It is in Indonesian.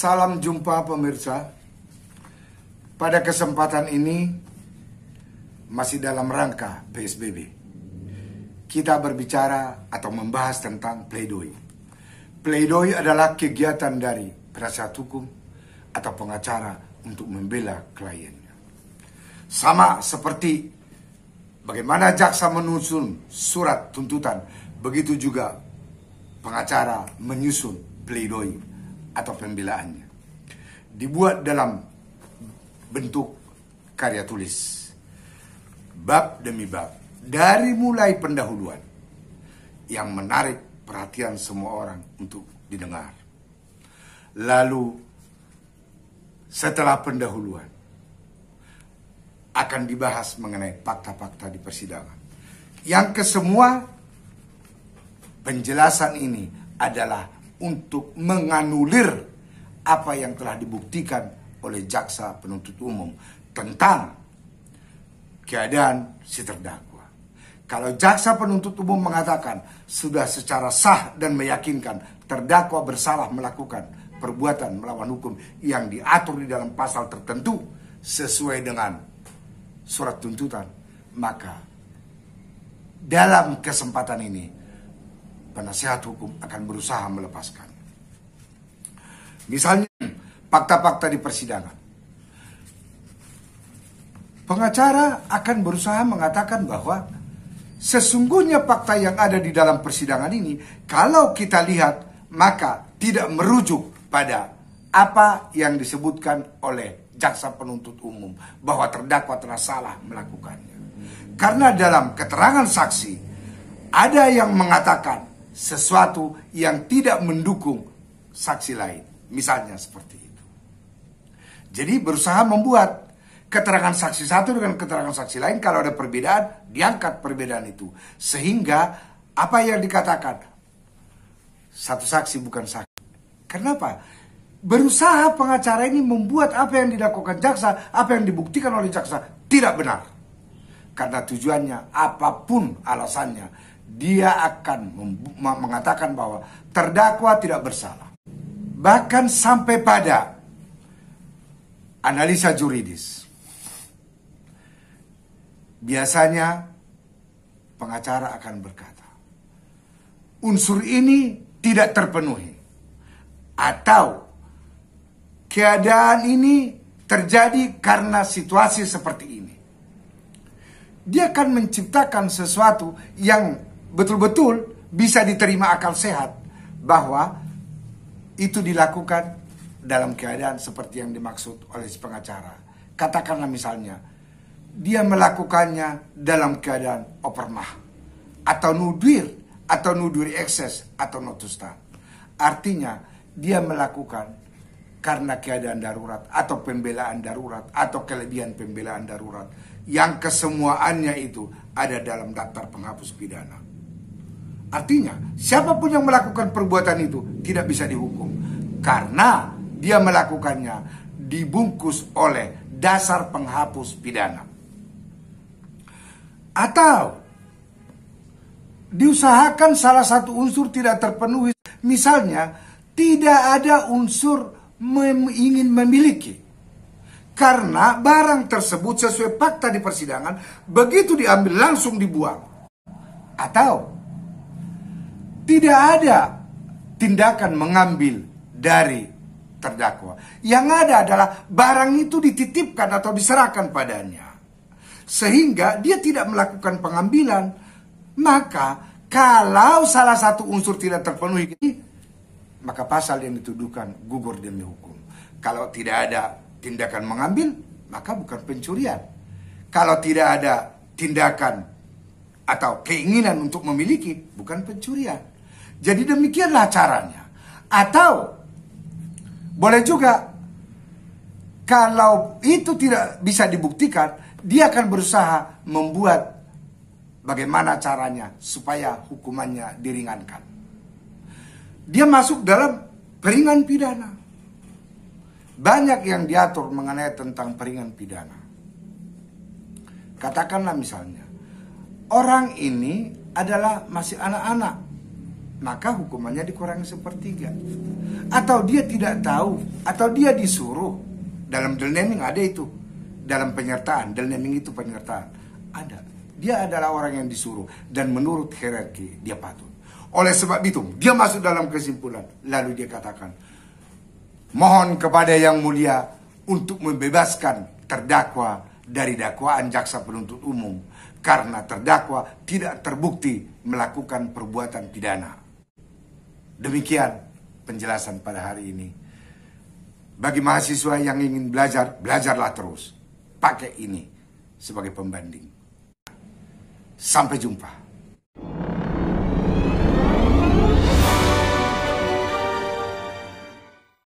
Salam jumpa pemirsa. Pada kesempatan ini masih dalam rangka PSBB. Kita berbicara atau membahas tentang pledoi. Pledoi adalah kegiatan dari penasihat hukum atau pengacara untuk membela kliennya. Sama seperti bagaimana jaksa menyusun surat tuntutan, begitu juga pengacara menyusun pledoi atau pembelaannya. Dibuat dalam bentuk karya tulis, bab demi bab, dari mulai pendahuluan yang menarik perhatian semua orang untuk didengar. Lalu setelah pendahuluan akan dibahas mengenai fakta-fakta di persidangan. Yang kesemua penjelasan ini adalah untuk menganulir apa yang telah dibuktikan oleh jaksa penuntut umum tentang keadaan si terdakwa. Kalau jaksa penuntut umum mengatakan sudah secara sah dan meyakinkan terdakwa bersalah melakukan perbuatan melawan hukum yang diatur di dalam pasal tertentu sesuai dengan surat tuntutan, maka dalam kesempatan ini penasihat hukum akan berusaha melepaskan. Misalnya, fakta-fakta di persidangan. Pengacara akan berusaha mengatakan bahwa sesungguhnya fakta yang ada di dalam persidangan ini, kalau kita lihat, maka tidak merujuk pada apa yang disebutkan oleh jaksa penuntut umum, bahwa terdakwa telah salah melakukannya. Karena dalam keterangan saksi, ada yang mengatakan sesuatu yang tidak mendukung saksi lain. Misalnya seperti itu. Jadi berusaha membuat keterangan saksi satu dengan keterangan saksi lain, kalau ada perbedaan, diangkat perbedaan itu. Sehingga apa yang dikatakan satu saksi bukan saksi. Kenapa? Berusaha pengacara ini membuat apa yang dilakukan jaksa, apa yang dibuktikan oleh jaksa tidak benar. Karena tujuannya apapun alasannya, dia akan mengatakan bahwa terdakwa tidak bersalah. Bahkan sampai pada analisa juridis. Biasanya pengacara akan berkata, unsur ini tidak terpenuhi. Atau keadaan ini terjadi karena situasi seperti ini. Dia akan menciptakan sesuatu yang betul-betul bisa diterima akal sehat, bahwa itu dilakukan dalam keadaan seperti yang dimaksud oleh si pengacara. Katakanlah misalnya, dia melakukannya dalam keadaan opermah, atau nudur ekses, atau notustan. Artinya, dia melakukan karena keadaan darurat, atau pembelaan darurat, atau kelebihan pembelaan darurat, yang kesemuaannya itu ada dalam daftar penghapus pidana. Artinya, siapapun yang melakukan perbuatan itu tidak bisa dihukum, karena dia melakukannya dibungkus oleh dasar penghapus pidana. Atau diusahakan salah satu unsur tidak terpenuhi, misalnya tidak ada unsur ingin memiliki, karena barang tersebut sesuai fakta di persidangan, begitu diambil langsung dibuang. Atau tidak ada tindakan mengambil dari terdakwa. Yang ada adalah barang itu dititipkan atau diserahkan padanya, sehingga dia tidak melakukan pengambilan. Maka kalau salah satu unsur tidak terpenuhi, maka pasal yang dituduhkan gugur demi hukum. Kalau tidak ada tindakan mengambil, maka bukan pencurian. Kalau tidak ada tindakan atau keinginan untuk memiliki, bukan pencurian. Jadi demikianlah caranya. Atau boleh juga, kalau itu tidak bisa dibuktikan, dia akan berusaha membuat bagaimana caranya supaya hukumannya diringankan. Dia masuk dalam peringan pidana. Banyak yang diatur mengenai tentang peringan pidana. Katakanlah misalnya, orang ini adalah masih anak-anak, maka hukumannya dikurangi sepertiga. Atau dia tidak tahu, atau dia disuruh. Dalam delnaming ada itu. Dalam penyertaan, delnaming itu penyertaan. Ada. Dia adalah orang yang disuruh. Dan menurut hierarki, dia patut. Oleh sebab itu, dia masuk dalam kesimpulan. Lalu dia katakan, mohon kepada Yang Mulia untuk membebaskan terdakwa dari dakwaan jaksa penuntut umum. Karena terdakwa tidak terbukti melakukan perbuatan pidana. Demikian penjelasan pada hari ini. Bagi mahasiswa yang ingin belajar, belajarlah terus. Pakai ini sebagai pembanding. Sampai jumpa.